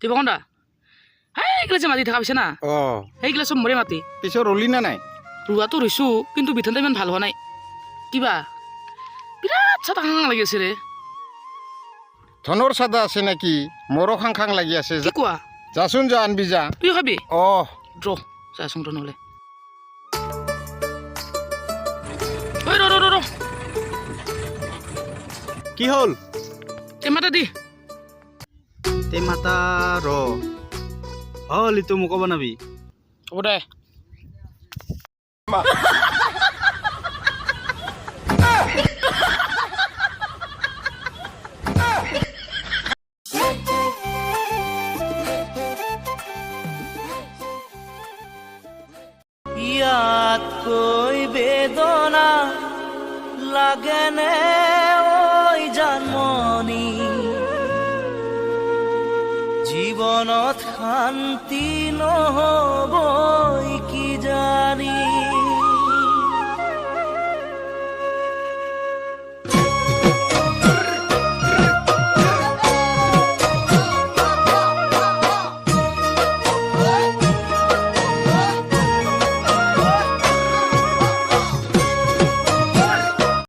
দিব কন্দা সেইগিলা যে মাতি থকা পিছে না সেইগিলা চব মৰে মাতি পিছত ৰলি না নাই ৰোৱাটো ৰুইছোঁ কিন্তু বিধানটা ইমান ভাল হোৱা নাই কিবা বিৰাট চাহ খাং লাগি আছে ৰে ধনৰ চাদা আছে নেকি মোৰো খাং খাং লাগি আছে কি কোৱা যাচোন যা আনবি যা তুই খাবি অ' ৰ যাচোন ৰ নহ'লে ঐ ৰ ৰ ৰ ৰ কি হ'ল টেমাটা দি তে মাতা ৰ লিটু মোক বনাবি হ'ব দে ইয়াতকৈ বেদনা লাগেনে ঐ জানমণি জীৱনত শান্তি নহ'বই